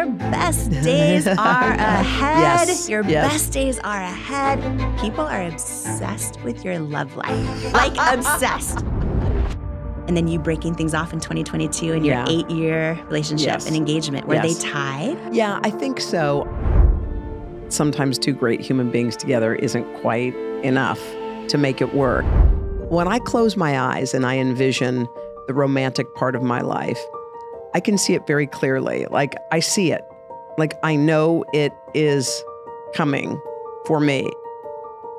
your best days are ahead. Yes, Your yes. best days are ahead. People are obsessed with your love life. Like obsessed. And then you breaking things off in 2022 and your 8-year relationship and engagement. Were they tied? Yeah, I think so. Sometimes two great human beings together isn't quite enough to make it work. When I close my eyes and I envision the romantic part of my life, I can see it very clearly. Like, I see it. Like, I know it is coming for me.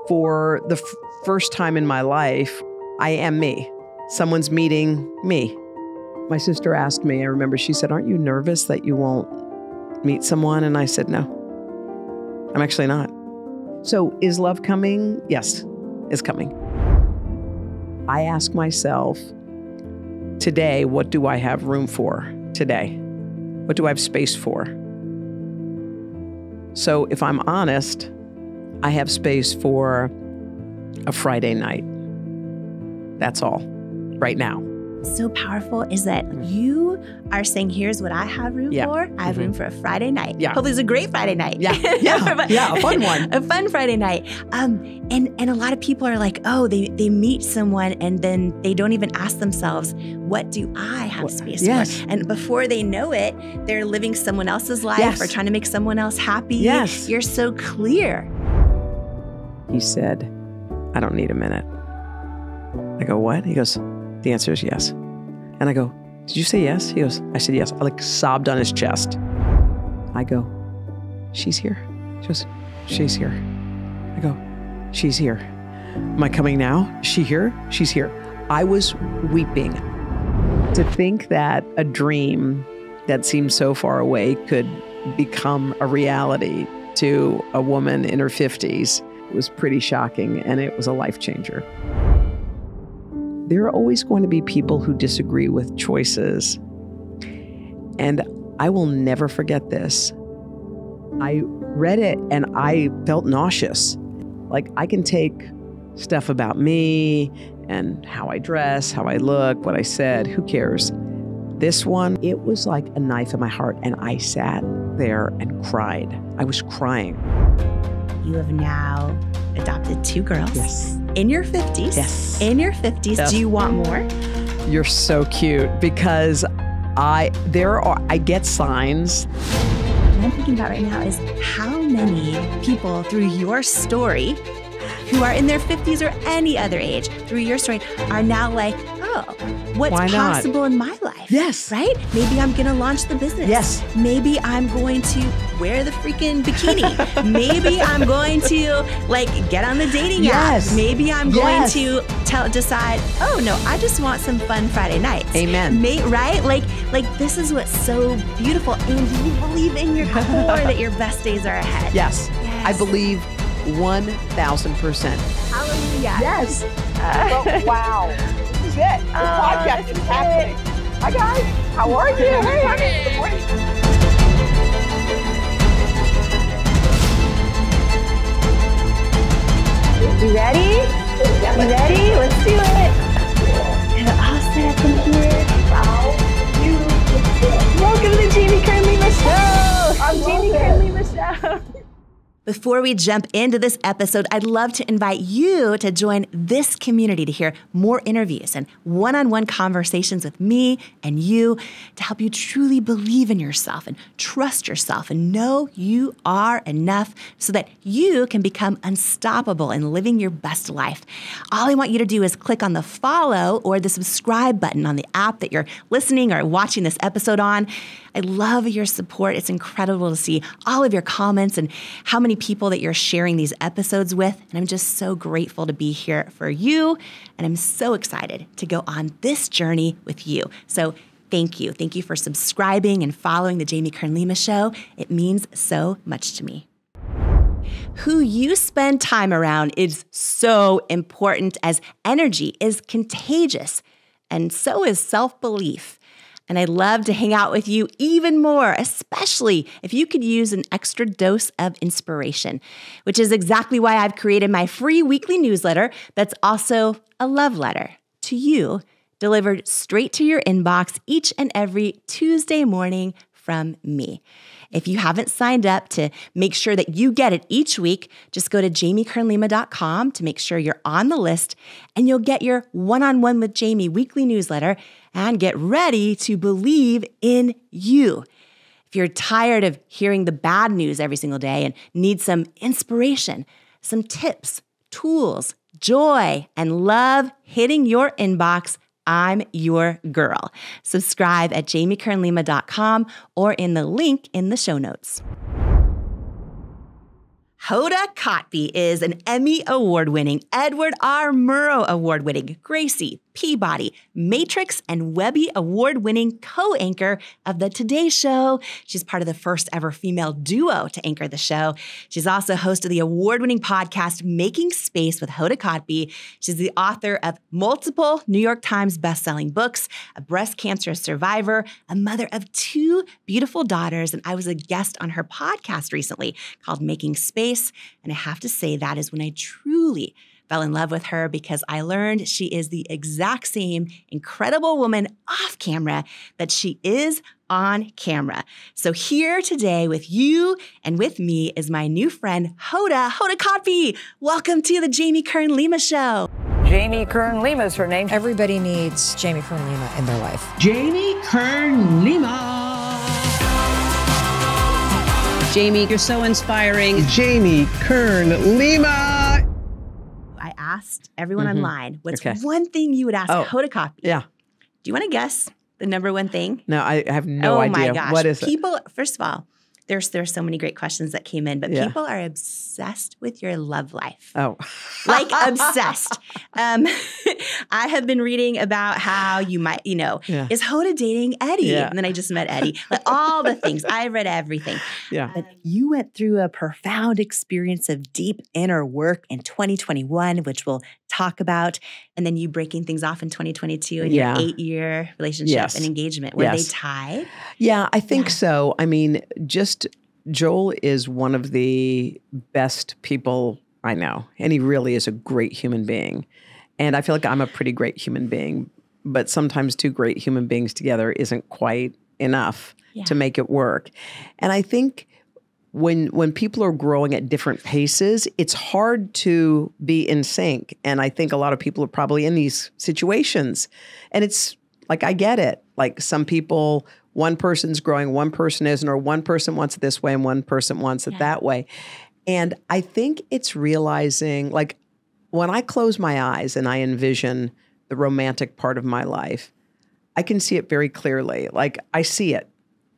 For the first time in my life, I am me. Someone's meeting me. My sister asked me, I remember she said, "Aren't you nervous that you won't meet someone?" And I said, "No, I'm actually not." So is love coming? Yes, it's coming. I ask myself, today, what do I have room for today? What do I have space for? So if I'm honest, I have space for a Friday night. That's all, right now. So powerful is that you are saying, here's what I have room for. I have room for a Friday night. Yeah. Hopefully it's a great Friday night. Yeah, a fun one. A fun Friday night. And a lot of people are like, oh, they meet someone and then they don't even ask themselves, what do I have space for? And before they know it, they're living someone else's life or trying to make someone else happy. Yes. You're so clear. He said, "I don't need a minute." I go, "What?" He goes, "The answer is yes." And I go, "Did you say yes?" He goes, "I said yes." I like sobbed on his chest. I go, "She's here." She goes, "She's here." I go, "She's here." "Am I coming now? Is she here?" "She's here." I was weeping. To think that a dream that seemed so far away could become a reality to a woman in her 50s was pretty shocking, and it was a life changer. There are always going to be people who disagree with choices. And I will never forget this. I read it and I felt nauseous. Like, I can take stuff about me and how I dress, how I look, what I said, who cares? This one, it was like a knife in my heart, and I sat there and cried. I was crying. You have now adopted 2 girls. Yes. In your 50s. Yes. In your 50s. Yes. Do you want more? You're so cute, because I get signs. What I'm thinking about right now is how many people through your story who are in their 50s or any other age through your story are now like, oh, what's possible in my life? Yes. Right? Maybe I'm going to launch the business. Yes. Maybe I'm going to wear the freaking bikini. Maybe I'm going to get on the dating app. Maybe I'm going to decide, oh no, I just want some fun Friday nights. Amen. Right? Like this is what's so beautiful. And you believe in your core that your best days are ahead. Yes. I believe 1,000%. Hallelujah. Yes. Wow. This is it. The podcast is happening. Hi, guys. How are you? Hey, honey. Good morning. You ready? You ready? Let's do it. And I'll set up in here. Welcome to the Jamie Kern Lima Show. I'm Jamie Kern Lima Show. Before we jump into this episode, I'd love to invite you to join this community to hear more interviews and one-on-one conversations with me and you to help you truly believe in yourself and trust yourself and know you are enough so that you can become unstoppable in living your best life. All I want you to do is click on the follow or the subscribe button on the app that you're listening or watching this episode on. I love your support. It's incredible to see all of your comments and how many people that you're sharing these episodes with. And I'm just so grateful to be here for you. And I'm so excited to go on this journey with you. So thank you. Thank you for subscribing and following the Jamie Kern Lima Show. It means so much to me. Who you spend time around is so important, as energy is contagious, and so is self-belief. And I'd love to hang out with you even more, especially if you could use an extra dose of inspiration, which is exactly why I've created my free weekly newsletter that's also a love letter to you, delivered straight to your inbox each and every Tuesday morning from me. If you haven't signed up to make sure that you get it each week, just go to JamieKernLima.com to make sure you're on the list, and you'll get your One-on-One with Jamie weekly newsletter and get ready to believe in you. If you're tired of hearing the bad news every single day and need some inspiration, some tips, tools, joy, and love hitting your inbox, I'm your girl. Subscribe at JamieKernLima.com or in the link in the show notes. Hoda Kotb is an Emmy Award-winning, Edward R. Murrow Award-winning, Gracie, Peabody, Matrix, and Webby Award-winning co-anchor of The Today Show. She's part of the first ever female duo to anchor the show. She's also host of the award-winning podcast Making Space with Hoda Kotb. She's the author of multiple New York Times best-selling books, a breast cancer survivor, a mother of 2 beautiful daughters, and I was a guest on her podcast recently called Making Space, and I have to say that is when I truly fell in love with her, because I learned she is the exact same incredible woman off camera that she is on camera. So here today with you and with me is my new friend, Hoda Kotb. Welcome to the Jamie Kern Lima Show. Jamie Kern Lima is her name. Everybody needs Jamie Kern Lima in their life. Jamie Kern Lima. Jamie, you're so inspiring. Jamie Kern Lima. I asked everyone online, what's one thing you would ask Hoda Kotb? Yeah. Do you want to guess the number one thing? No, I have no idea. Oh my gosh. What is it? People, first of all, there's so many great questions that came in, but people are obsessed with your love life. Oh. Like obsessed. I have been reading about how you might, is Hoda dating Eddie? Yeah. And then I just met Eddie. Like all the things. I read everything. Yeah. But you went through a profound experience of deep inner work in 2021, which we'll talk about. And then you breaking things off in 2022 in your 8-year relationship and engagement. Were they tied? Yeah, I think so. I mean, Joel is one of the best people I know, and he really is a great human being. And I feel like I'm a pretty great human being, but sometimes 2 great human beings together isn't quite enough to make it work. And I think when people are growing at different paces, it's hard to be in sync. And I think a lot of people are probably in these situations. And it's like, I get it. Like some people, one person's growing, one person isn't, or one person wants it this way and one person wants it that way. And I think it's realizing, like, when I close my eyes and I envision the romantic part of my life, I can see it very clearly. Like, I see it.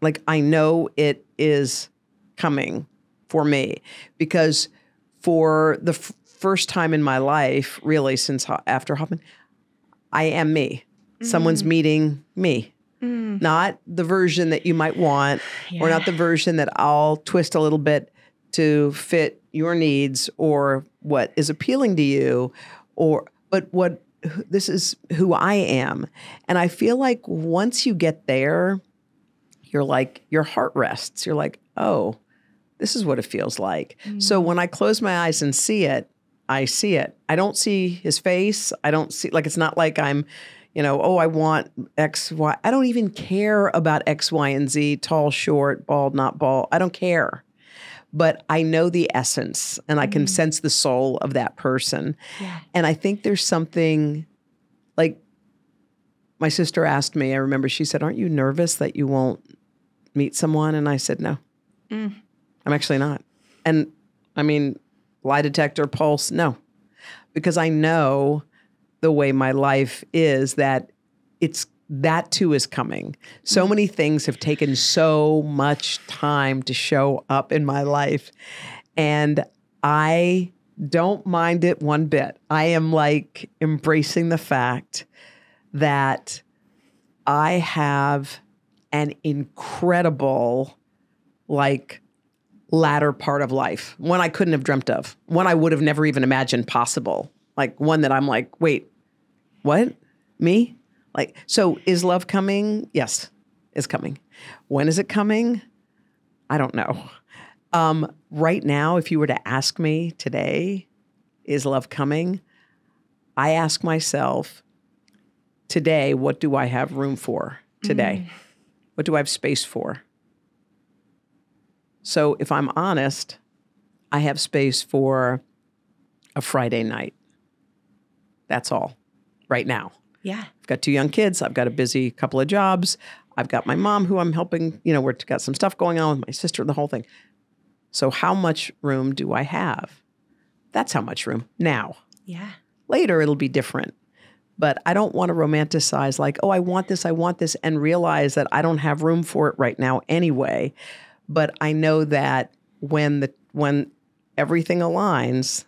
Like, I know it is coming for me, because for the first time in my life, really, since after Hoffman, I am me. Someone's meeting me. Not the version that you might want, or not the version that I'll twist a little bit to fit your needs or what is appealing to you, but this is who I am. And I feel like once you get there, you're like, your heart rests. You're like, oh, this is what it feels like. So when I close my eyes and see it, I see it. I don't see his face. I don't see, like, it's not like I'm, I want X, Y. I don't even care about X, Y, and Z, tall, short, bald, not bald. I don't care. But I know the essence, and I can sense the soul of that person. Yeah. And I think there's something, like, my sister asked me, I remember she said, aren't you nervous that you won't meet someone? And I said, no, I'm actually not. And I mean, lie detector, pulse, no. Because I know the way my life is, that that too is coming. So many things have taken so much time to show up in my life. And I don't mind it one bit. I am like embracing the fact that I have an incredible, like, latter part of life, one I couldn't have dreamt of, one I would have never even imagined possible. Like one that I'm like, wait, what? Me? Like, so is love coming? Yes, it's coming. When is it coming? I don't know. Right now, if you were to ask me today, is love coming? I ask myself, today, what do I have room for today? What do I have space for? So if I'm honest, I have space for a Friday night. That's all right now. Yeah. I've got 2 young kids. I've got a busy couple of jobs. I've got my mom who I'm helping. We've got some stuff going on with my sister, the whole thing. So how much room do I have? That's how much room now. Yeah. Later, it'll be different. But I don't want to romanticize like, oh, I want this, and realize that I don't have room for it right now anyway. But I know that when everything aligns,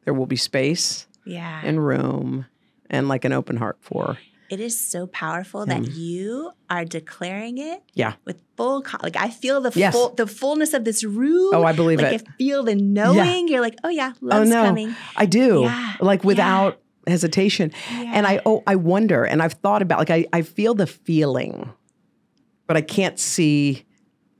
there will be space and room and like an open heart for. It is so powerful that you are declaring it with full, I feel the fullness of this room. Oh, I believe it. I feel the knowing. You're like, oh yeah, love's coming. I do. Yeah. Like without hesitation. Yeah. And I wonder, and I've thought about, like, I feel the feeling, but I can't see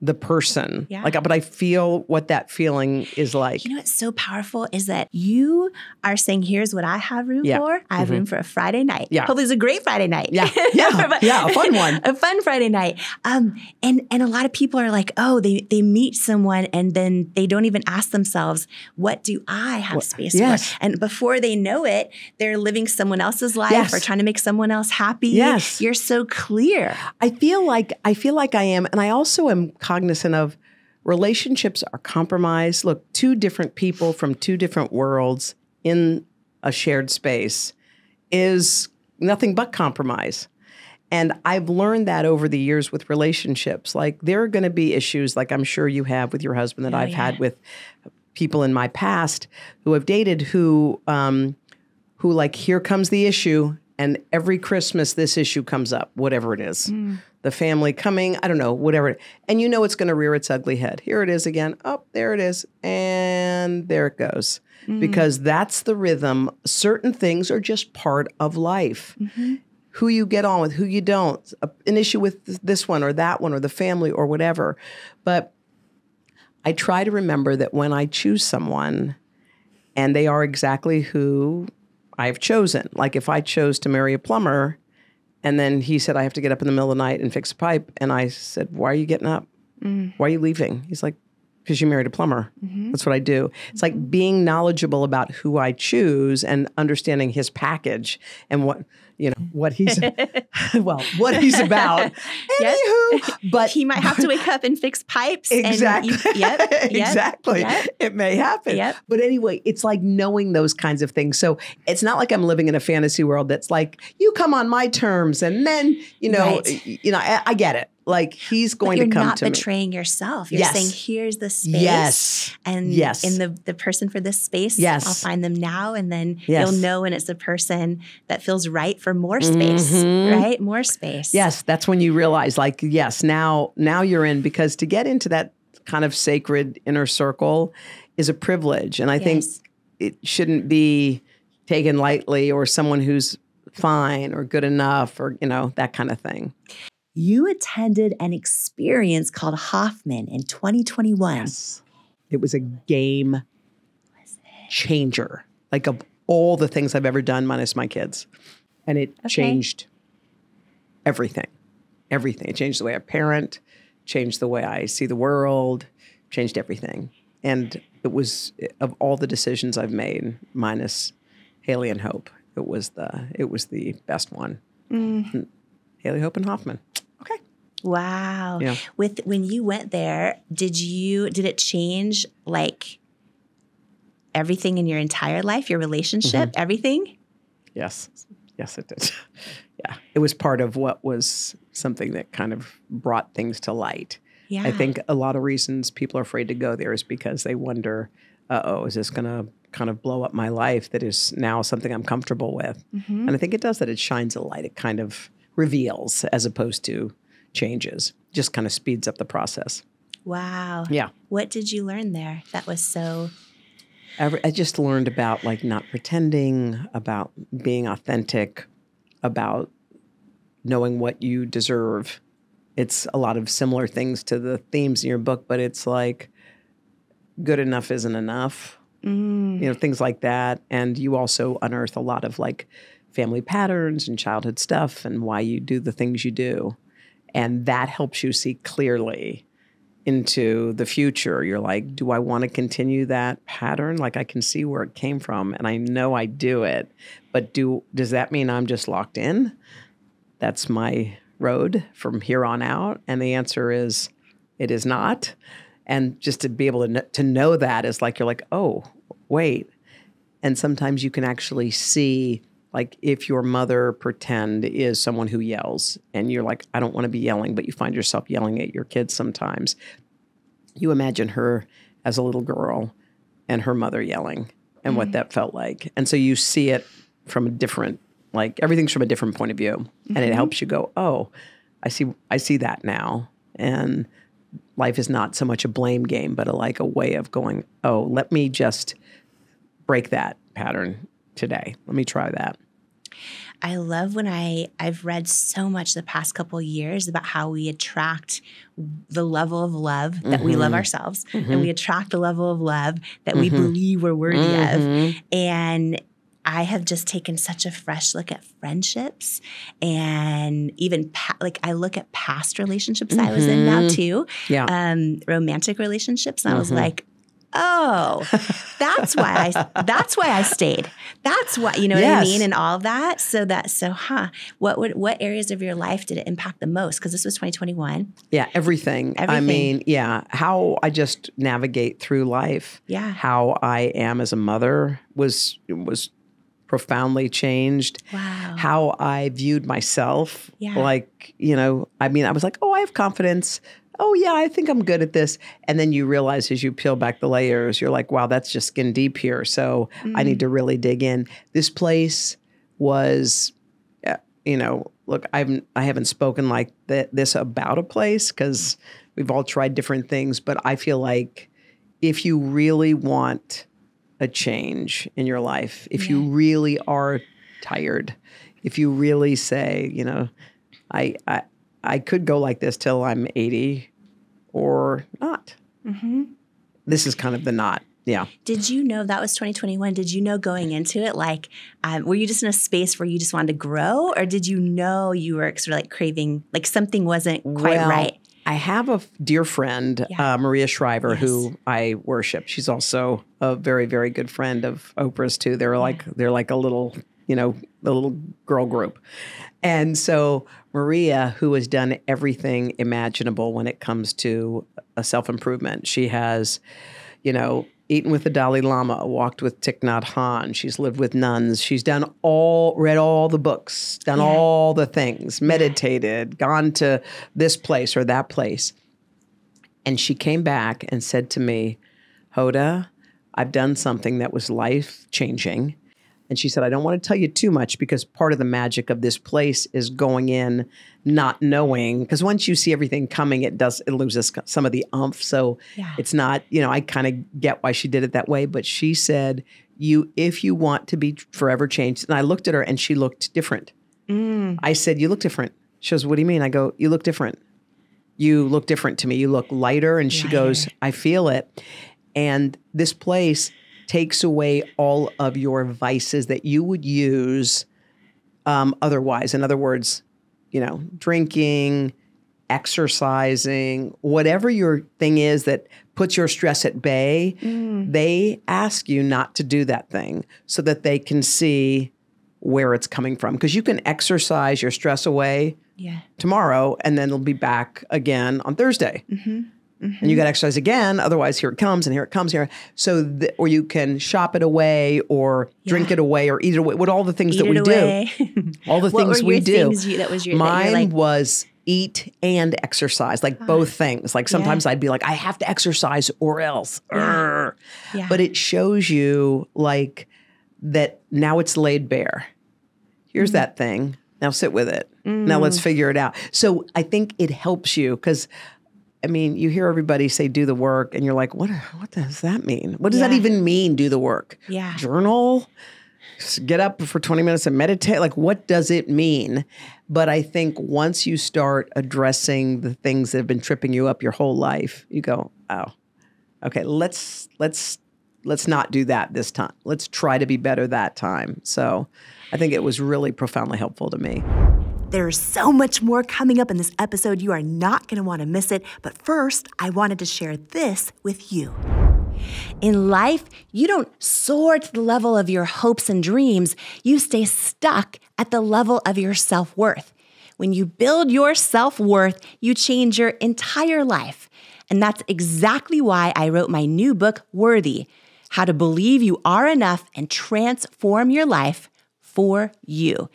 the person. Yeah. But I feel what that feeling is like. You know what's so powerful is that you are saying, here's what I have room for. I have room for a Friday night. Yeah. Hopefully it's a great Friday night. Yeah. Yeah. A fun one. A fun Friday night. And a lot of people are like, oh, they meet someone and then they don't even ask themselves, what do I have space for? And before they know it, they're living someone else's life or trying to make someone else happy. Yes. You're so clear. I feel like I am. And I also am cognizant of relationships are compromised. Look, 2 different people from 2 different worlds in a shared space is nothing but compromise. And I've learned that over the years with relationships. Like there are going to be issues like I'm sure you have with your husband that I've had with people in my past who have dated who like, here comes the issue. And every Christmas, this issue comes up, whatever it is. The family coming, I don't know, whatever. And you know it's going to rear its ugly head. Here it is again. Oh, there it is. And there it goes. Because that's the rhythm. Certain things are just part of life. Who you get on with, who you don't. An issue with this one or that one or the family or whatever. But I try to remember that when I choose someone and they are exactly who I've chosen. Like if I chose to marry a plumber and then he said, I have to get up in the middle of the night and fix a pipe. And I said, why are you getting up? Why are you leaving? He's like, because you married a plumber. That's what I do. It's like being knowledgeable about who I choose and understanding his package and what he's, what he's about. Anywho, but he might have to wake up and fix pipes. Exactly. Exactly. Yep. It may happen. Yep. But anyway, it's like knowing those kinds of things. So it's not like I'm living in a fantasy world that's like, you come on my terms and then, I get it. Like he's going to come to me. You're not betraying yourself. You're saying, here's the space. And in the person for this space, I'll find them now. And then you'll know when it's the person that feels right for more space, right? More space. Yes. That's when you realize like, yes, now you're in, because to get into that kind of sacred inner circle is a privilege. And I think it shouldn't be taken lightly, or someone who's fine or good enough or, that kind of thing. You attended an experience called Hoffman in 2021. Yes. It was a game changer. Like of all the things I've ever done, minus my kids. And it changed everything. Everything. It changed the way I parent, changed the way I see the world, changed everything. And it was, of all the decisions I've made, minus Haley and Hope, it was the best one. Haley, Hope, and Hoffman. Okay. Wow. Yeah. When you went there, did it change like everything in your entire life, your relationship, everything? Yes. Yes, it did. Yeah. It was part of what was something that kind of brought things to light. Yeah. I think a lot of reasons people are afraid to go there is because they wonder, is this going to kind of blow up my life that is now something I'm comfortable with? And I think it does that. It shines a light. It kind of reveals as opposed to changes, just kind of speeds up the process. Wow. Yeah. What did you learn there that was so? I just learned about like not pretending, about being authentic, about knowing what you deserve. It's a lot of similar things to the themes in your book, but it's like good enough isn't enough, things like that. And you also unearth a lot of like family patterns and childhood stuff and why you do the things you do. And that helps you see clearly into the future, you're like, do I want to continue that pattern? Like I can see where it came from and I know I do it, but does that mean I'm just locked in? That's my road from here on out. And the answer is, it is not. And just to be able to know that is like, you're like, oh, wait. And sometimes you can actually see, like if your mother pretend is someone who yells and you're like, I don't want to be yelling, but you find yourself yelling at your kids sometimes. You imagine her as a little girl and her mother yelling and what that felt like. And so you see it from a different, like everything's from a different point of view. And it helps you go, oh, I see that now. And life is not so much a blame game, but a way of going, oh, let me just break that pattern today. Let me try that. I love when I've read so much the past couple of years about how we attract the level of love that we love ourselves, and we attract the level of love that we believe we're worthy of. And I have just taken such a fresh look at friendships, and even I look at past relationships that I was in now too, romantic relationships, and I was like, oh, that's why I stayed. That's why, you know what I mean? And all of that. What areas of your life did it impact the most? Because this was 2021. Yeah, everything. I mean, how I just navigate through life. Yeah. How I am as a mother was profoundly changed. Wow. How I viewed myself. Yeah. Like, I was like, oh, I have confidence. Oh, yeah, I think I'm good at this. And then you realize as you peel back the layers, you're like, wow, that's just skin deep here. So I need to really dig in. This place was, look, I haven't spoken like this about a place because we've all tried different things. But I feel like if you really want a change in your life, if you really are tired, if you really say, I could go like this till I'm 80 or not. This is kind of the not. Yeah. Did you know that was 2021? Did you know going into it, like, were you just in a space where you just wanted to grow, or did you know you were sort of like craving, like something wasn't quite right? I have a dear friend, Maria Shriver, who I worship. She's also a very, very good friend of Oprah's too. They're like a little, a little girl group. And so Maria, who has done everything imaginable when it comes to a self-improvement, she has, eaten with the Dalai Lama, walked with Thich Nhat Hanh. She's lived with nuns. She's read all the books, done all the things, meditated, gone to this place or that place. And she came back and said to me, Hoda, I've done something that was life-changing. And she said, I don't want to tell you too much because part of the magic of this place is going in not knowing. Because once you see everything coming, it loses some of the oomph. So it's not, I kind of get why she did it that way. But she said, if you want to be forever changed. And I looked at her and she looked different. I said, you look different. She goes, what do you mean? I go, you look different. You look different to me. You look lighter. And she goes, I feel it. And this place takes away all of your vices that you would use otherwise. In other words, drinking, exercising, whatever your thing is that puts your stress at bay, they ask you not to do that thing so that they can see where it's coming from. Because you can exercise your stress away tomorrow, and then it'll be back again on Thursday. And you got to exercise again. Otherwise, here it comes and here it comes here. So, or you can shop it away or drink it away or eat it away. What all the things that we do. All the things we do. Mine was eat and exercise, like both things. Like sometimes I'd be like, I have to exercise or else. But it shows you like that now it's laid bare. Here's that thing. Now sit with it. Now let's figure it out. So I think it helps you because you hear everybody say, do the work, and you're like, what does that mean? What does that even mean, do the work? Yeah. Journal? Get up for 20 minutes and meditate? Like, what does it mean? But I think once you start addressing the things that have been tripping you up your whole life, you go, oh, okay, let's not do that this time. Let's try to be better that time. So I think it was really profoundly helpful to me. There's so much more coming up in this episode. You are not going to want to miss it. But first, I wanted to share this with you. In life, you don't soar to the level of your hopes and dreams. You stay stuck at the level of your self-worth. When you build your self-worth, you change your entire life. And that's exactly why I wrote my new book, Worthy: How to Believe You Are Enough and Transform Your Life for You.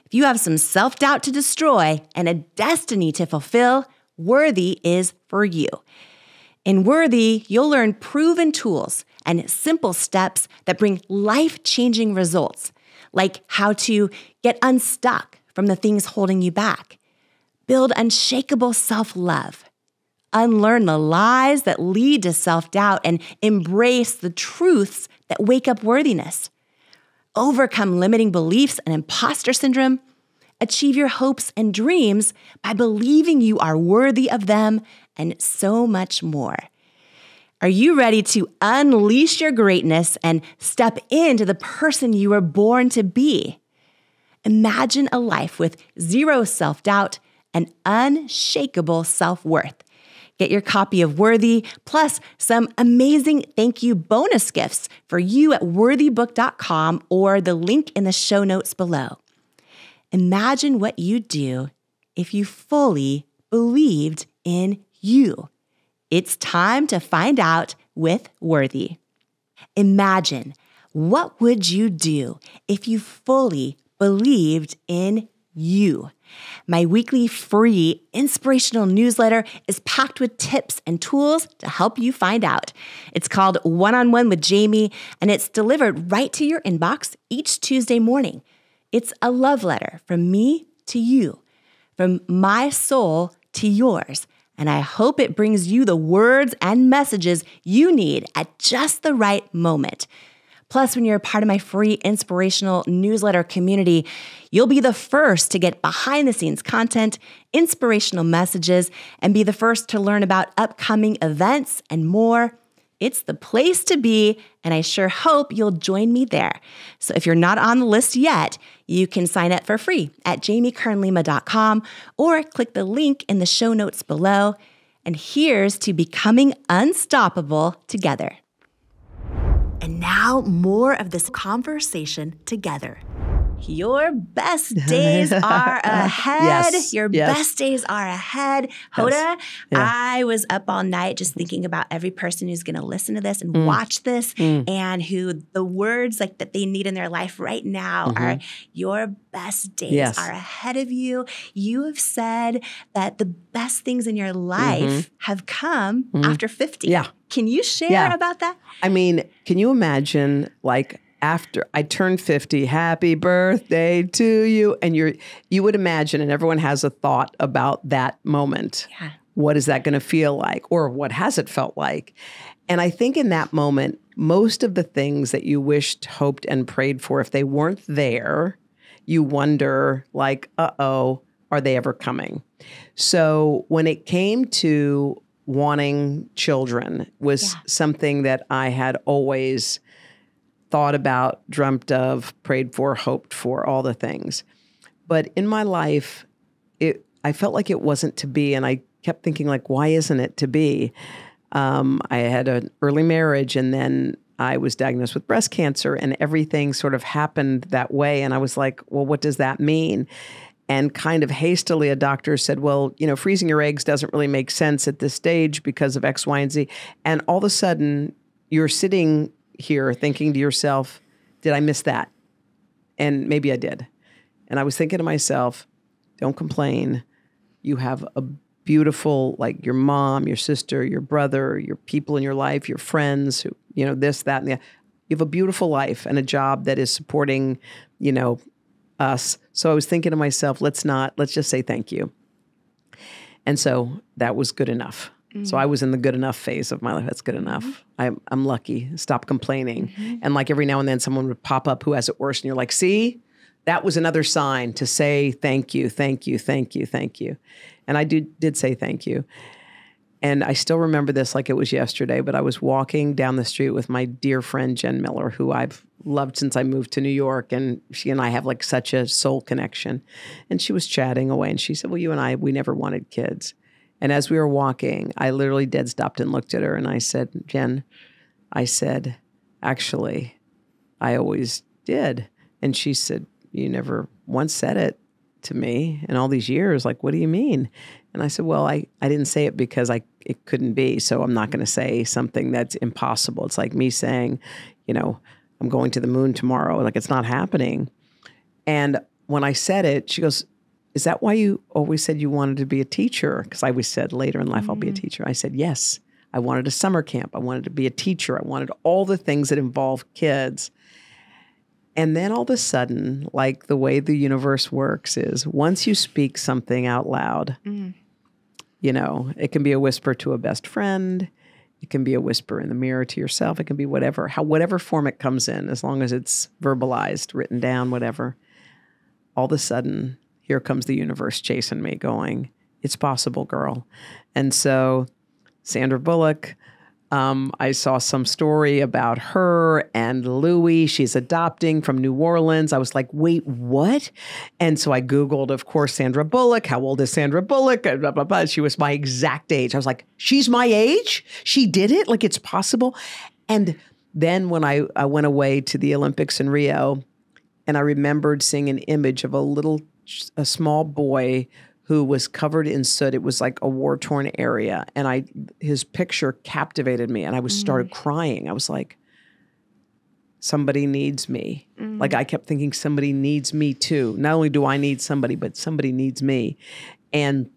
If you have some self-doubt to destroy and a destiny to fulfill, Worthy is for you. In Worthy, you'll learn proven tools and simple steps that bring life-changing results, like how to get unstuck from the things holding you back, build unshakable self-love, unlearn the lies that lead to self-doubt, and embrace the truths that wake up worthiness, overcome limiting beliefs and imposter syndrome, achieve your hopes and dreams by believing you are worthy of them, and so much more. Are you ready to unleash your greatness and step into the person you were born to be? Imagine a life with zero self-doubt and unshakable self-worth. Get your copy of Worthy, plus some amazing thank you bonus gifts for you at worthybook.com or the link in the show notes below. Imagine what you'd do if you fully believed in you. It's time to find out with Worthy. Imagine, what would you do if you fully believed in you? My weekly free inspirational newsletter is packed with tips and tools to help you find out. It's called One-on-One with Jamie, and it's delivered right to your inbox each Tuesday morning. It's a love letter from me to you, from my soul to yours. And I hope it brings you the words and messages you need at just the right moment. Plus, when you're a part of my free inspirational newsletter community, you'll be the first to get behind-the-scenes content, inspirational messages, and be the first to learn about upcoming events and more. It's the place to be, and I sure hope you'll join me there. So if you're not on the list yet, you can sign up for free at jamiekernlima.com or click the link in the show notes below. And here's to becoming unstoppable together. And now more of this conversation together. Your best days are ahead. Yes, Your yes. best days are ahead. Hoda, Yeah. I was up all night just thinking about every person who's going to listen to this and watch this and who the words like that they need in their life right now are your best days are ahead of you. You have said that the best things in your life have come after 50. Yeah. Can you share about that? I mean, can you imagine, like, after I turned 50, happy birthday to you. And you would imagine, and everyone has a thought about that moment. Yeah. What is that going to feel like? Or what has it felt like? And I think in that moment, most of the things that you wished, hoped, and prayed for, if they weren't there, you wonder, like, uh-oh, are they ever coming? So when it came to wanting children was something that I had always thought about, dreamt of, prayed for, hoped for, all the things. But in my life, I felt like it wasn't to be. And I kept thinking, like, why isn't it to be? I had an early marriage, and then I was diagnosed with breast cancer, and everything sort of happened that way. And I was like, well, what does that mean? And kind of hastily, a doctor said, well, you know, freezing your eggs doesn't really make sense at this stage because of X, Y, and Z. And all of a sudden, you're sitting here thinking to yourself, did I miss that? And maybe I did. And I was thinking to myself, don't complain. You have a beautiful, like, your mom, your sister, your brother, your people in your life, your friends, who, you know, this, that, and the other. You have a beautiful life and a job that is supporting, you know, us. So I was thinking to myself, let's just say thank you. And so that was good enough. So I was in the good enough phase of my life. That's good enough. I'm lucky. Stop complaining. And like every now and then someone would pop up who has it worse. And you're like, see, that was another sign to say thank you, thank you, thank you, thank you. And I did say thank you. And I still remember this like it was yesterday, but I was walking down the street with my dear friend, Jen Miller, who I've loved since I moved to New York, and she and I have like such a soul connection. And she was chatting away, and she said, well, you and I, we never wanted kids. And as we were walking, I literally dead stopped and looked at her, and I said, Jen, I said, actually, I always did. And she said, you never once said it to me in all these years. Like, what do you mean? And I said, well, I didn't say it because it couldn't be. So I'm not going to say something that's impossible. It's like me saying, I'm going to the moon tomorrow. Like, it's not happening. And when I said it, she goes, is that why you always said you wanted to be a teacher? Because I always said later in life, I'll be a teacher. I said, yes, I wanted a summer camp. I wanted to be a teacher. I wanted all the things that involve kids. And then all of a sudden, like the way the universe works is once you speak something out loud, it can be a whisper to a best friend. It can be a whisper in the mirror to yourself. It can be whatever form it comes in, as long as it's verbalized, written down, whatever. All of a sudden, here comes the universe chasing me going, it's possible, girl. And so Sandra Bullock, I saw some story about her and Louie. She's adopting from New Orleans. I was like, wait, what? And so I Googled, of course, Sandra Bullock. How old is Sandra Bullock? Blah, blah, blah. She was my exact age. I was like, she's my age? She did it? Like, it's possible? And then when I went away to the Olympics in Rio, and I remembered seeing an image of a small boy who was covered in soot. It was like a war-torn area. And his picture captivated me, and I started crying. I was like, somebody needs me. Like, I kept thinking somebody needs me too. Not only do I need somebody, but somebody needs me. And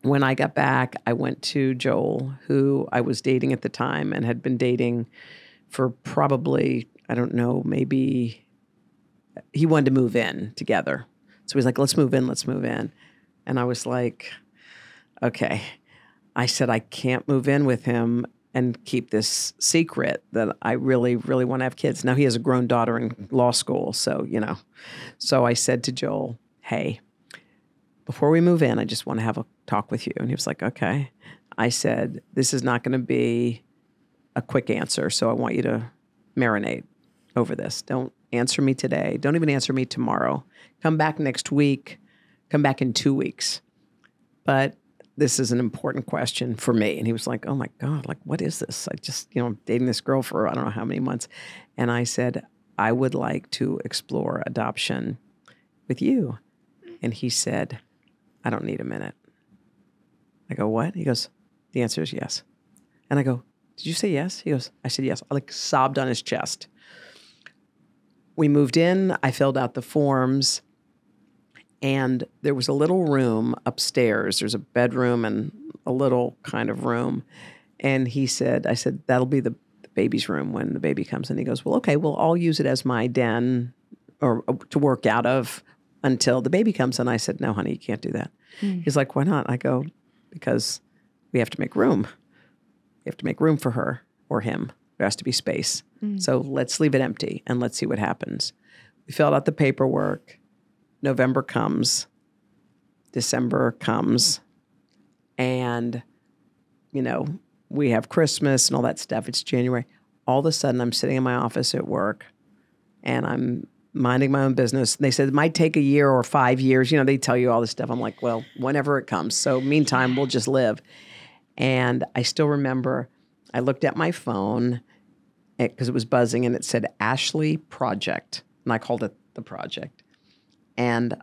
when I got back, I went to Joel, who I was dating at the time and had been dating for probably, I don't know, maybe he wanted to move in together. So he's like, let's move in. And I was like, okay. I said, I can't move in with him and keep this secret that I really, really want to have kids. Now he has a grown daughter in law school. So, so I said to Joel, hey, before we move in, I just want to have a talk with you. And he was like, okay. I said, this is not going to be a quick answer. So I want you to marinate over this. Don't answer me today. Don't even answer me tomorrow. Come back next week. Come back in 2 weeks. But this is an important question for me. And he was like, oh my God, like, what is this? I just, dating this girl for I don't know how many months. And I said, I would like to explore adoption with you. And he said, I don't need a minute. I go, what? He goes, the answer is yes. And I go, did you say yes? He goes, I said yes. I like sobbed on his chest. We moved in. I filled out the forms. And there was a little room upstairs. There's a bedroom and a little kind of room. And I said, that'll be the baby's room when the baby comes. And he goes, well, okay, well, I'll use it as my den or to work out of until the baby comes. And I said, no, honey, you can't do that. He's like, why not? I go, because we have to make room. We have to make room for her or him. There has to be space. So let's leave it empty and let's see what happens. We filled out the paperwork. November comes, December comes, and, we have Christmas and all that stuff. It's January. All of a sudden, I'm sitting in my office at work, and I'm minding my own business. They said it might take a year or 5 years. They tell you all this stuff. I'm like, well, whenever it comes. So meantime, we'll just live. And I still remember I looked at my phone because it was buzzing, and it said Ashley Project, and I called it the project. And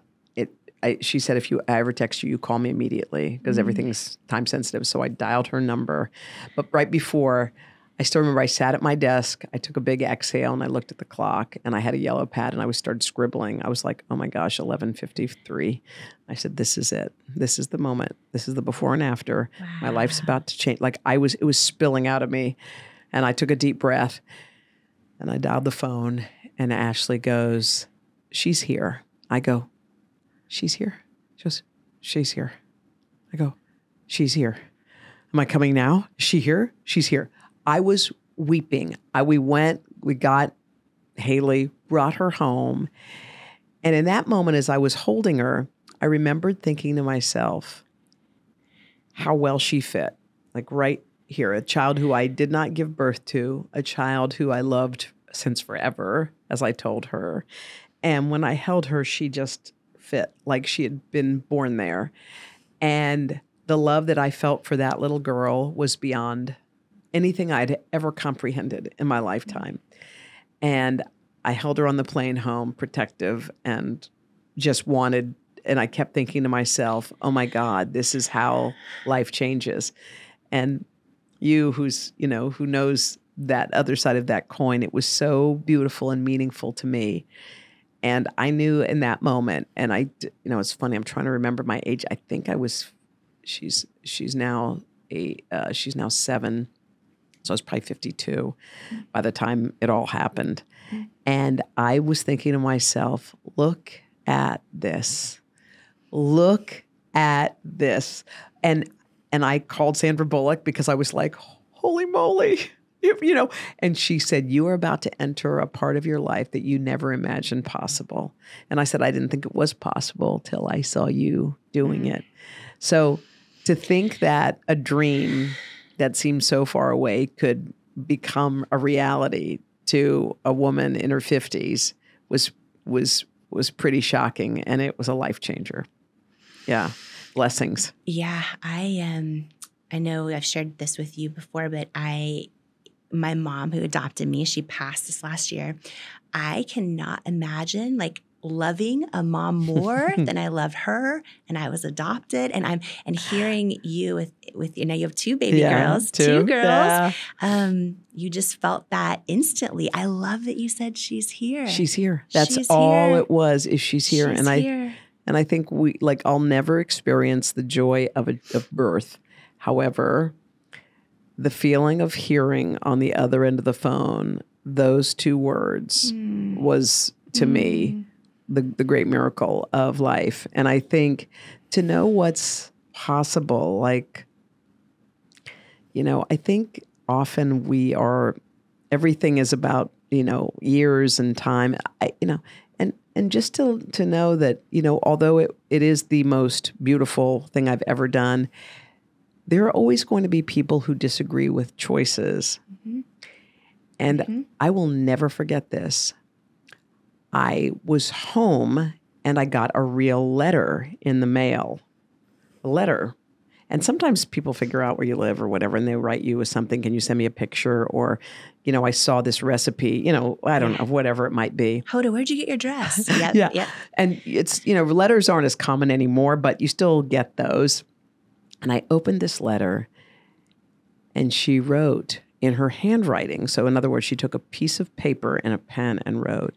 she said, if I ever text you, you call me immediately because everything's time sensitive. So I dialed her number. But right before, I still remember I sat at my desk. I took a big exhale and I looked at the clock and I had a yellow pad and I started scribbling. I was like, oh my gosh, 11:53. I said, this is it. This is the moment. This is the before and after. Wow. My life's about to change. Like it was spilling out of me. And I took a deep breath and I dialed the phone and Ashley goes, she's here. I go, she's here? She goes, she's here. I go, she's here. Am I coming now? Is she here? She's here. I was weeping. We got Haley, brought her home. And in that moment, as I was holding her, I remembered thinking to myself how well she fit. Like right here, a child who I did not give birth to, a child who I loved since forever, as I told her. And when I held her, she just fit like she had been born there. And the love that I felt for that little girl was beyond anything I'd ever comprehended in my lifetime. And I held her on the plane home, protective, and just wanted, and I kept thinking to myself, oh my God, this is how life changes. And you who knows that other side of that coin, it was so beautiful and meaningful to me. And I knew in that moment, and it's funny, I'm trying to remember my age. I think she's now 7. So I was probably 52 by the time it all happened. And I was thinking to myself, look at this. Look at this. And I called Sandra Bullock because I was like, holy moly. And she said, you are about to enter a part of your life that you never imagined possible. And I said, I didn't think it was possible till I saw you doing it. So to think that a dream that seemed so far away could become a reality to a woman in her 50s was pretty shocking, and it was a life changer. Yeah, blessings. Yeah, I know I've shared this with you before, but my mom who adopted me, she passed this last year. I cannot imagine loving a mom more than I loved her, and I was adopted, and hearing you with you have 2 baby girls, 2 girls. Yeah. You just felt that instantly. I love that you said she's here. She's here. That's all it was, is she's here. She's here. And I think I'll never experience the joy of birth. However, the feeling of hearing on the other end of the phone those 2 words was, to me, the great miracle of life. And I think to know what's possible, I think often everything is about, years and time, and just to know that, although it is the most beautiful thing I've ever done, there are always going to be people who disagree with choices. Mm-hmm. And mm-hmm. I will never forget this. I was home and I got a real letter in the mail. A letter. And sometimes people figure out where you live or whatever, and they write you with something. Can you send me a picture? Or, I saw this recipe, I don't know, whatever it might be. Hoda, where'd you get your dress? Yep, yeah. Yep. And it's, letters aren't as common anymore, but you still get those. And I opened this letter, and she wrote in her handwriting. So in other words, she took a piece of paper and a pen and wrote,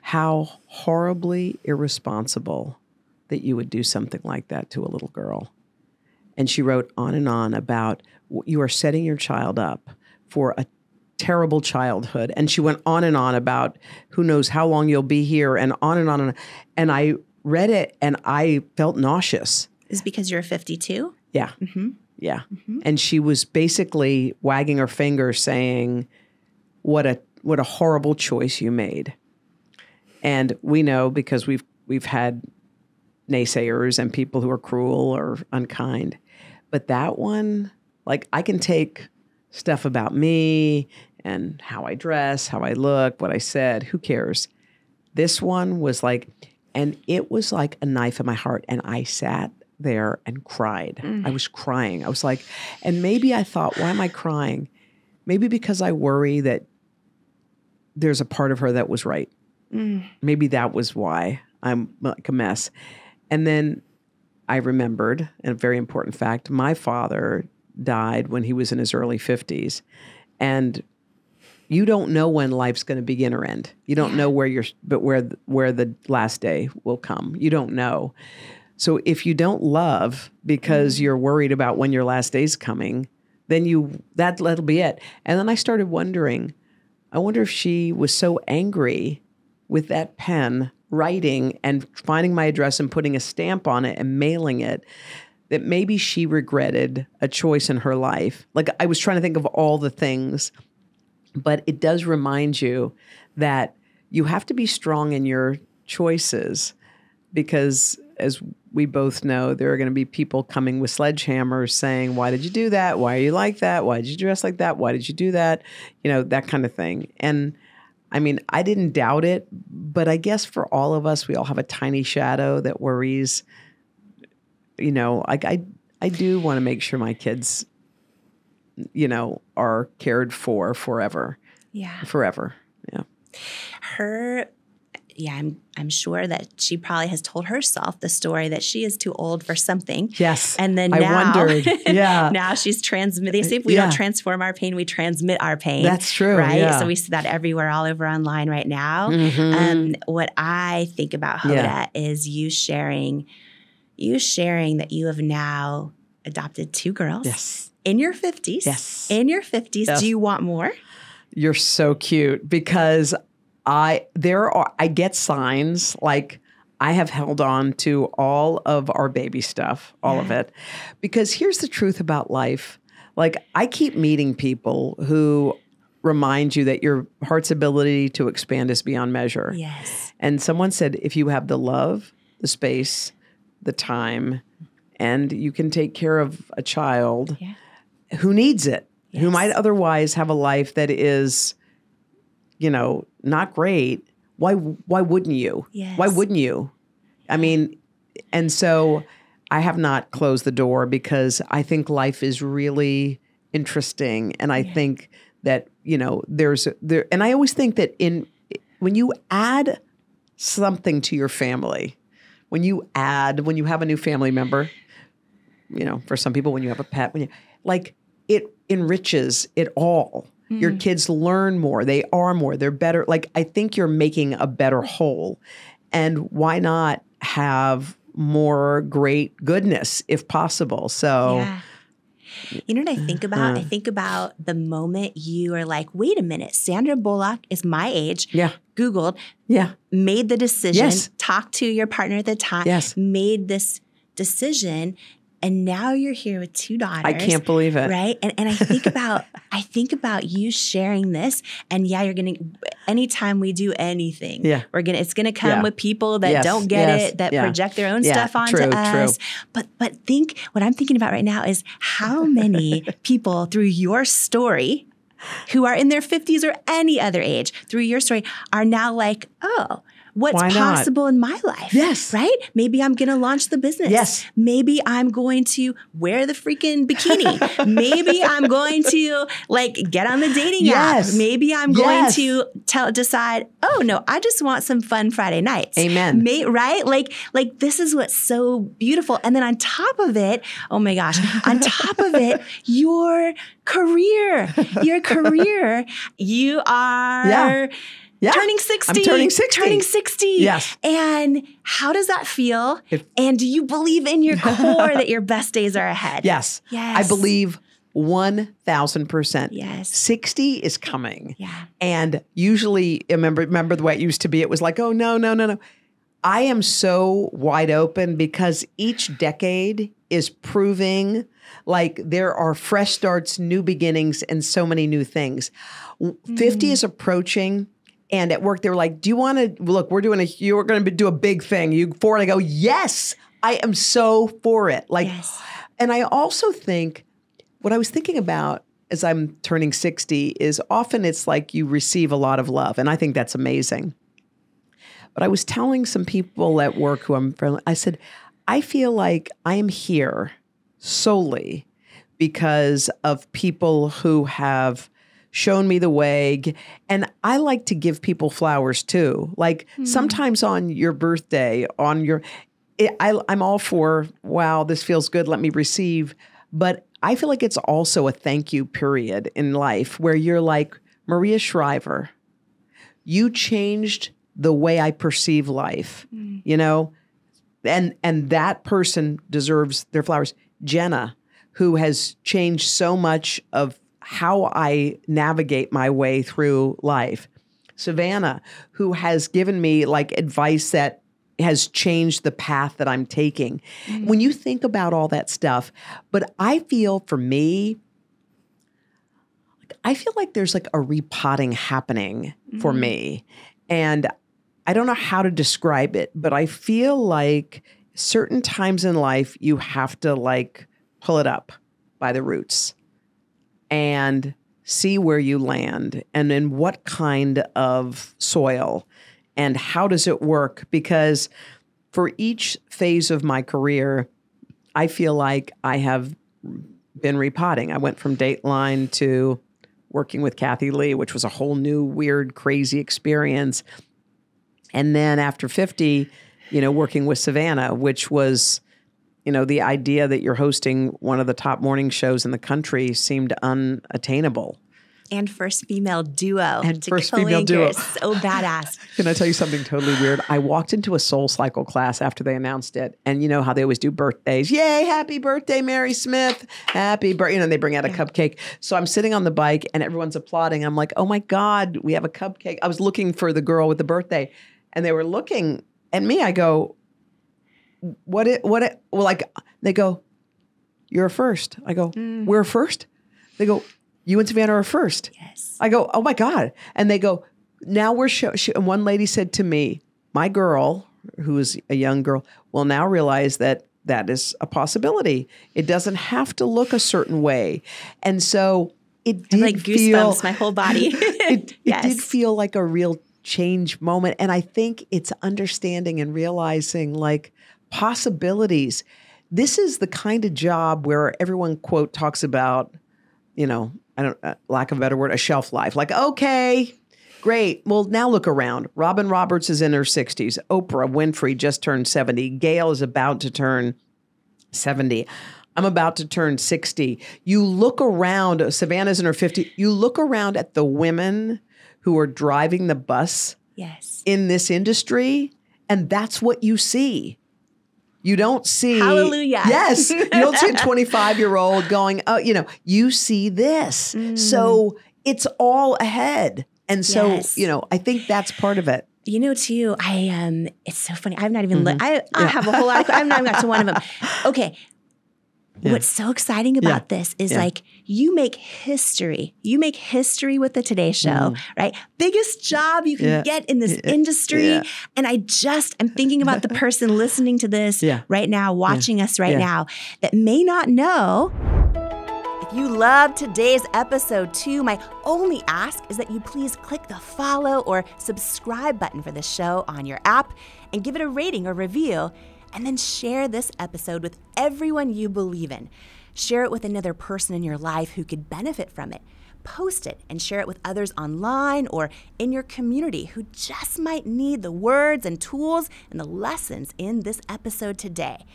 how horribly irresponsible that you would do something like that to a little girl. And she wrote on and on about you are setting your child up for a terrible childhood. And she went on and on about who knows how long you'll be here, and on and on. And I read it and I felt nauseous. Is it because you're 52? Yeah. Mm-hmm. Yeah. Mm-hmm. And she was basically wagging her finger saying, what a horrible choice you made. And we know, because we've had naysayers and people who are cruel or unkind. But that one, I can take stuff about me and how I dress, how I look, what I said, who cares? This one was and it was like a knife in my heart. And I sat there and cried. I was crying. I was and maybe I thought, why am I crying? Maybe because I worry that there's a part of her that was right. Maybe that was why I'm a mess. And then I remembered a very important fact. My father died when he was in his early 50s. And you don't know when life's going to begin or end. You don't know where the last day will come. You don't know. So if you don't love because you're worried about when your last day's coming, then that'll be it. And then I started wondering, I wonder if she was so angry with that pen, writing and finding my address and putting a stamp on it and mailing it, that maybe she regretted a choice in her life. I was trying to think of all the things, but it does remind you that you have to be strong in your choices, because as we both know, there are going to be people coming with sledgehammers saying, why did you do that? Why are you like that? Why did you dress like that? Why did you do that? That kind of thing. And I mean, I didn't doubt it, but I guess for all of us, we all have a tiny shadow that worries. You know, like I do want to make sure my kids, you know, are cared for forever. Yeah. Forever. Yeah. I'm sure that she probably has told herself the story that she is too old for something. Yes. And then I now, wondered. Yeah. now she's transmitting. They say if we don't transform our pain, we transmit our pain. That's true. Right? Yeah. So we see that everywhere, all over online right now. What I think about Hoda is you sharing that you have now adopted 2 girls. Yes. In your 50s. Yes. In your 50s. Yes. Do you want more? You're so cute because I get signs like I have held on to all of our baby stuff, all of it, because here's the truth about life. Like I keep meeting people who remind you that your heart's ability to expand is beyond measure. Yes. And someone said, if you have the love, the space, the time, and you can take care of a child who needs it, who might otherwise have a life that is, you know, not great, why wouldn't you? Yes. Why wouldn't you? I mean, and so I have not closed the door because I think life is really interesting. And I think that, you know, and I always think that when you add something to your family, when you have a new family member, you know, for some people, when you have a pet, it enriches it all. Your kids learn more. They are more. They're better. Like, I think you're making a better whole. And why not have more great goodness if possible? So, you know what I think about? I think about the moment you are like, wait a minute, Sandra Bullock is my age. Yeah. Googled. Yeah. Made the decision. Yes. Talked to your partner at the time. Yes. Made this decision. And now you're here with 2 daughters. I can't believe it. Right? And I think about you sharing this. And you're gonna, anytime we do anything, it's gonna come with people that don't get it, that project their own stuff onto us. But what I'm thinking about right now is how many people through your story who are in their 50s or any other age, through your story, are now like, oh, what's possible in my life? Yes. Right? Maybe I'm going to launch the business. Yes. Maybe I'm going to wear the freaking bikini. Maybe I'm going to get on the dating app. Maybe I'm going to decide, oh no, I just want some fun Friday nights. Amen. Right? Like this is what's so beautiful. And then on top of it, oh my gosh, on top of it, your career, you are... Yeah. Turning 60. I'm turning 60. Turning 60. Yes. And how does that feel? And do you believe in your core that your best days are ahead? Yes. Yes. I believe 1,000%. Yes. 60 is coming. Yeah. And usually, remember the way it used to be? It was like, oh, no. I am so wide open because each decade is proving like there are fresh starts, new beginnings, and so many new things. 50 is approaching. And at work, they were like, do you want to, look, you're going to do a big thing. You for it? I go, yes, I am so for it. And I also think, what I was thinking about as I'm turning 60 is often it's like you receive a lot of love. And I think that's amazing. But I was telling some people at work who I'm friendly, I said, I feel like I am here solely because of people who have shown me the way. And I like to give people flowers too. Like sometimes on your birthday, I'm all for, wow, this feels good, let me receive. But I feel like it's also a thank you period in life where you're like, Maria Shriver, you changed the way I perceive life, you know? And that person deserves their flowers. Jenna, who has changed so much of how I navigate my way through life. Savannah, who has given me advice that has changed the path that I'm taking. When you think about all that stuff, but I feel for me, I feel like there's a repotting happening for me. And I don't know how to describe it, but I feel like certain times in life, you have to pull it up by the roots and see where you land and in what kind of soil and how does it work? Because for each phase of my career, I feel like I have been repotting. I went from Dateline to working with Kathy Lee, which was a whole new, weird, crazy experience. And then after 50, working with Savannah, which was, the idea that you're hosting one of the top morning shows in the country seemed unattainable. And first female duo. And first female duo. So badass. Can I tell you something totally weird? I walked into a Soul Cycle class after they announced it. And you know how they always do birthdays. Yay, happy birthday, Mary Smith. Happy birthday. And they bring out a cupcake. So I'm sitting on the bike and everyone's applauding. I'm like, oh my God, we have a cupcake. I was looking for the girl with the birthday. And they were looking at me. I go, they go, you're a first. I go, we're a first? They go, you and Savannah are first. Yes. I go, oh my God. And they go, now we're and one lady said to me, my girl, who is a young girl, will now realize that is a possibility. It doesn't have to look a certain way. And so it did goosebumps, my whole body. it did feel like a real change moment. And I think it's understanding and realizing like possibilities. This is the kind of job where everyone, quote, talks about, lack of a better word, a shelf life. Like, okay, great. Well, now look around. Robin Roberts is in her 60s. Oprah Winfrey just turned 70. Gail is about to turn 70. I'm about to turn 60. You look around, Savannah's in her 50s. You look around at the women who are driving the bus in this industry, and that's what you see. You don't see... Hallelujah. Yes. You don't see a 25-year-old going, you see this. So it's all ahead. And so, I think that's part of it. Too, it's so funny. I've not even looked. I have a whole lot of... I've not even got to one of them. Okay. Yeah. What's so exciting about this is like you make history. You make history with the Today Show, right? Biggest job you can get in this industry. Yeah. And I'm thinking about the person listening to this right now, watching us right now, that may not know. If you loved today's episode too, my only ask is that you please click the follow or subscribe button for the show on your app and give it a rating or review. And then share this episode with everyone you believe in. Share it with another person in your life who could benefit from it. Post it and share it with others online or in your community who just might need the words and tools and the lessons in this episode today.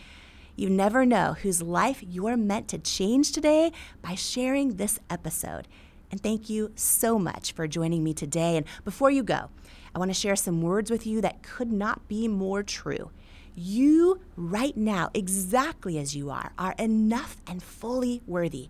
You never know whose life you're meant to change today by sharing this episode. And thank you so much for joining me today. And before you go, I want to share some words with you that could not be more true. You, right now, exactly as you are enough and fully worthy.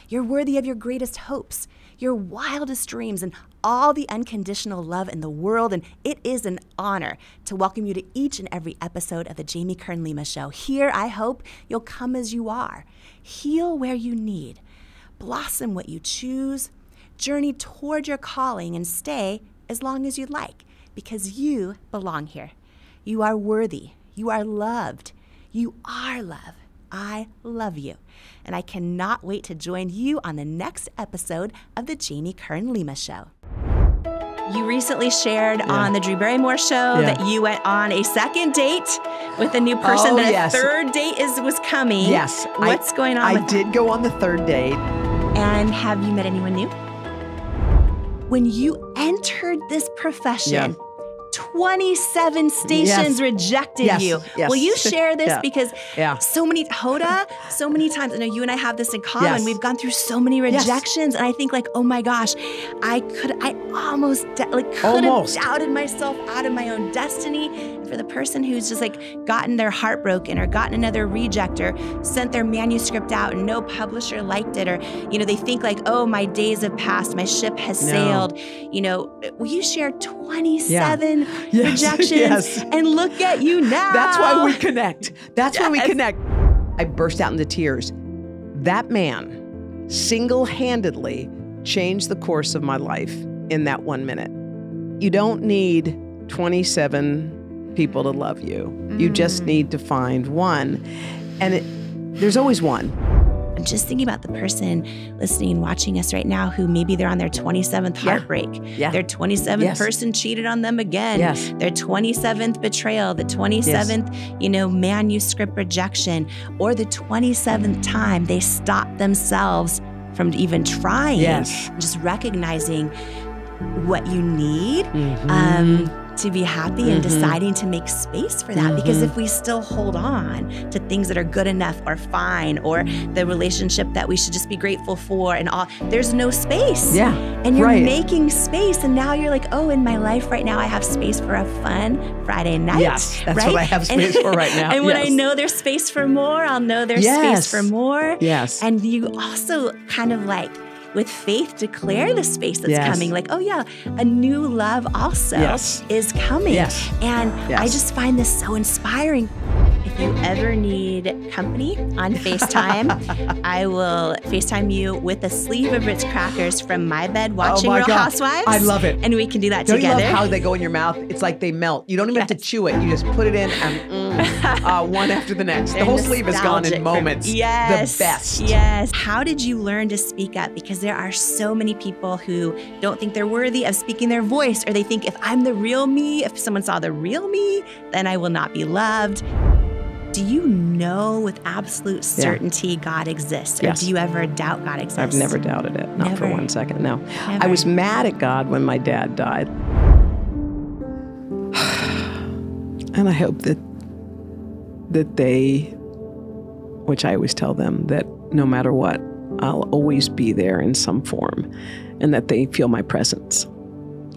You're worthy of your greatest hopes, your wildest dreams, and all the unconditional love in the world. And it is an honor to welcome you to each and every episode of the Jamie Kern Lima Show. Here, I hope you'll come as you are. Heal where you need. Blossom what you choose. Journey toward your calling and stay as long as you'd like, because you belong here. You are worthy. You are loved. You are love. I love you. And I cannot wait to join you on the next episode of the Jamie Kern Lima Show. You recently shared on the Drew Barrymore show that you went on a second date with a new person. A third date was coming. Yes. What's going on with that? I did go on the third date. And have you met anyone new? When you entered this profession, 27 stations rejected you. Yes. Will you share this? Because so many, Hoda, so many times, I know you and I have this in common. We've gone through so many rejections. And I think like, oh my gosh, I almost could have doubted myself out of my own destiny. And for the person who's just like gotten their heart broken or gotten another reject or sent their manuscript out and no publisher liked it, or, they think like, oh, my days have passed, my ship has sailed. Will you share 27 rejections and look at you now? That's why we connect. That's why we connect. I burst out into tears. That man single-handedly changed the course of my life in that 1 minute. You don't need 27 people to love you. You just need to find one. And there's always one. I'm just thinking about the person listening and watching us right now who maybe they're on their 27th heartbreak. Yeah. Their 27th person cheated on them again. Yes. Their 27th betrayal, the 27th, manuscript rejection, or the 27th time they stopped themselves from even trying. Yes. Just recognizing what you need to be happy and deciding to make space for that. Because if we still hold on to things that are good enough or fine, or the relationship that we should just be grateful for and all, there's no space. Yeah. And you're making space, and now you're like, oh, in my life right now I have space for a fun Friday night. Yes, that's what I have space for right now. And when I know there's space for more, I'll know there's space for more. Yes. And you also kind of like, with faith, declare the space that's coming. Like, oh yeah, a new love also is coming. Yes. And I just find this so inspiring. If you ever need company on FaceTime, I will FaceTime you with a sleeve of Ritz crackers from my bed watching Real Housewives. I love it. And we can do that Don't together. You love how they go in your mouth? It's like they melt. You don't even have to chew it. You just put it in and one after the next. The whole sleeve is gone in moments. Yes. The best. Yes. How did you learn to speak up? Because there are so many people who don't think they're worthy of speaking their voice, or they think if I'm the real me, if someone saw the real me, then I will not be loved. Do you know with absolute certainty God exists? Or do you ever doubt God exists? I've never doubted it. Not for 1 second, no. Never. I was mad at God when my dad died. And I hope that they, which I always tell them, that no matter what, I'll always be there in some form, and that they feel my presence,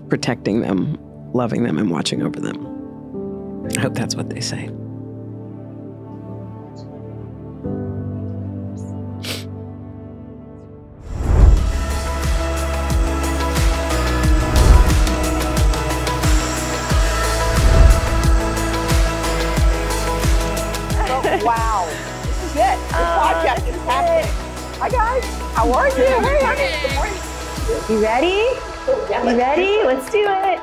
protecting them, loving them, and watching over them. I hope that's what they say. Wow, this is it. This podcast is happening. Hi guys, how are you? Hey, honey. Good morning. You ready? You ready? Let's do it.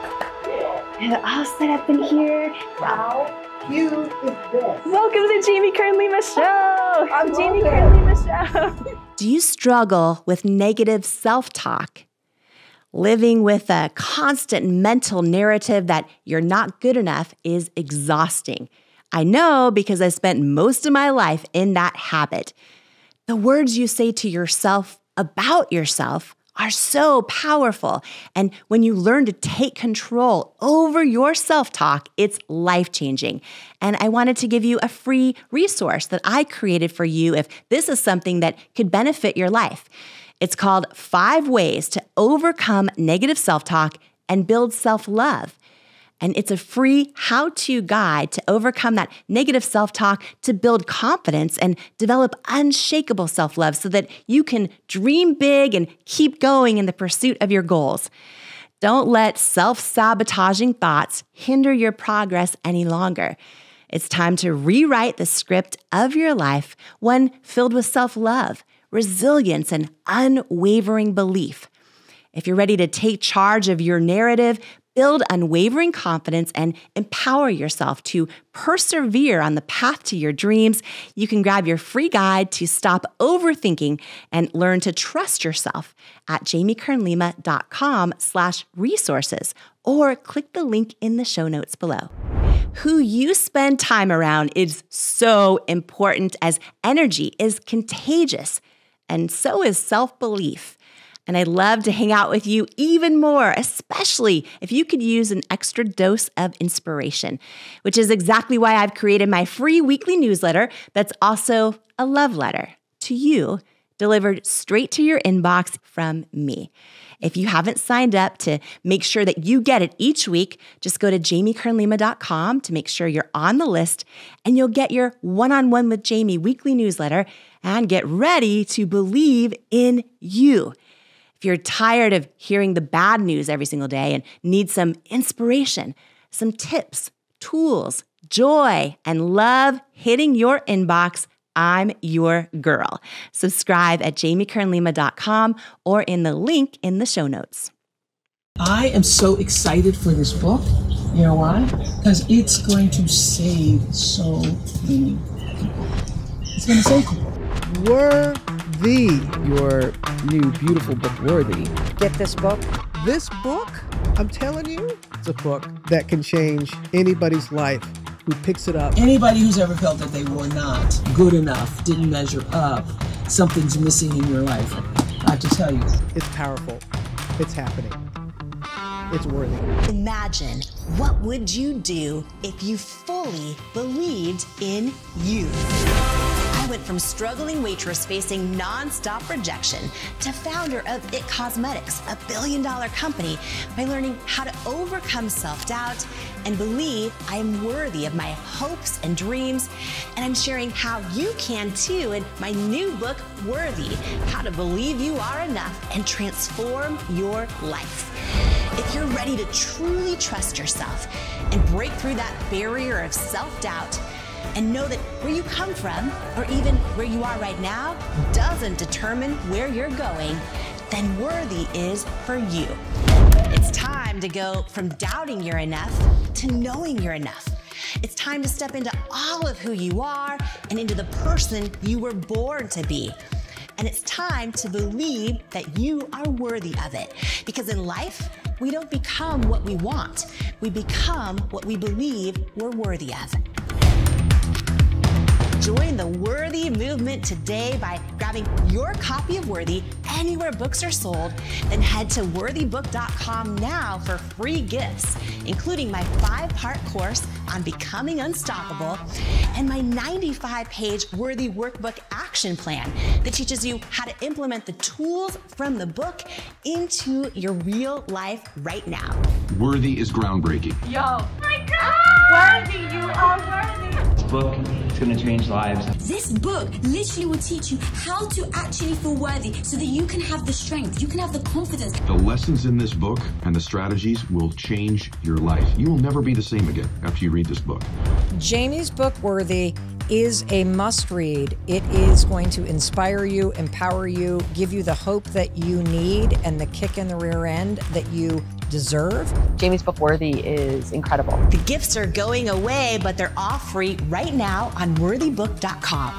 And all set up in here. How cute is this? Welcome to the Jamie Kern Lima Show. I'm Jamie Kern Lima Show. Do you struggle with negative self-talk? Living with a constant mental narrative that you're not good enough is exhausting. I know because I spent most of my life in that habit. The words you say to yourself about yourself are so powerful. And when you learn to take control over your self-talk, it's life-changing. And I wanted to give you a free resource that I created for you if this is something that could benefit your life. It's called 5 Ways to Overcome Negative Self-Talk and Build Self-Love. And it's a free how-to guide to overcome that negative self-talk, to build confidence and develop unshakable self-love so that you can dream big and keep going in the pursuit of your goals. Don't let self-sabotaging thoughts hinder your progress any longer. It's time to rewrite the script of your life, one filled with self-love, resilience, and unwavering belief. If you're ready to take charge of your narrative, build unwavering confidence, and empower yourself to persevere on the path to your dreams, you can grab your free guide to stop overthinking and learn to trust yourself at jamiekernlima.com/resources, or click the link in the show notes below. Who you spend time around is so important, as energy is contagious, and so is self-belief. And I'd love to hang out with you even more, especially if you could use an extra dose of inspiration, which is exactly why I've created my free weekly newsletter that's also a love letter to you, delivered straight to your inbox from me. If you haven't signed up to make sure that you get it each week, just go to jamiekernlima.com to make sure you're on the list, and you'll get your One-on-One with Jamie weekly newsletter and get ready to believe in you. If you're tired of hearing the bad news every single day and need some inspiration, some tips, tools, joy, and love hitting your inbox, I'm your girl. Subscribe at jamiekernlima.com or in the link in the show notes. I am so excited for this book. You know why? Because it's going to save so many people. It's going to save people. Were your new beautiful book, Worthy. Get this book. This book, I'm telling you, it's a book that can change anybody's life who picks it up. Anybody who's ever felt that they were not good enough, didn't measure up, something's missing in your life, I have to tell you. It's powerful. It's happening. It's worthy. Imagine, what would you do if you fully believed in you? I went from struggling waitress facing nonstop rejection to founder of It Cosmetics, a billion-dollar company, by learning how to overcome self-doubt and believe I am worthy of my hopes and dreams. And I'm sharing how you can too in my new book, Worthy, How to Believe You Are Enough and Transform Your Life. If you're ready to truly trust yourself and break through that barrier of self-doubt, and know that where you come from, or even where you are right now, doesn't determine where you're going, then Worthy is for you. It's time to go from doubting you're enough to knowing you're enough. It's time to step into all of who you are and into the person you were born to be. And it's time to believe that you are worthy of it. Because in life, we don't become what we want. We become what we believe we're worthy of. Join the Worthy movement today by grabbing your copy of Worthy anywhere books are sold. Then head to worthybook.com now for free gifts, including my 5-part course on becoming unstoppable and my 95-page Worthy Workbook action plan that teaches you how to implement the tools from the book into your real life right now. Worthy is groundbreaking. Yo, my God! Worthy, you are worthy. This book is going to change lives. This book literally will teach you how to actually feel worthy so that you can have the strength, you can have the confidence. The lessons in this book and the strategies will change your life. You will never be the same again after you read this book. Jamie's book, Worthy, is a must-read. It is going to inspire you, empower you, give you the hope that you need and the kick in the rear end that you deserve. Jamie's book, Worthy, is incredible. The gifts are going away, but they're all free right now on worthybook.com.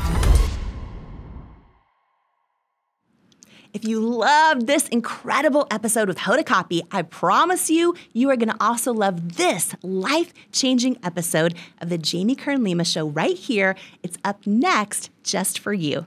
If you loved this incredible episode with Hoda Kotb, I promise you, you are going to also love this life-changing episode of the Jamie Kern Lima Show right here. It's up next just for you.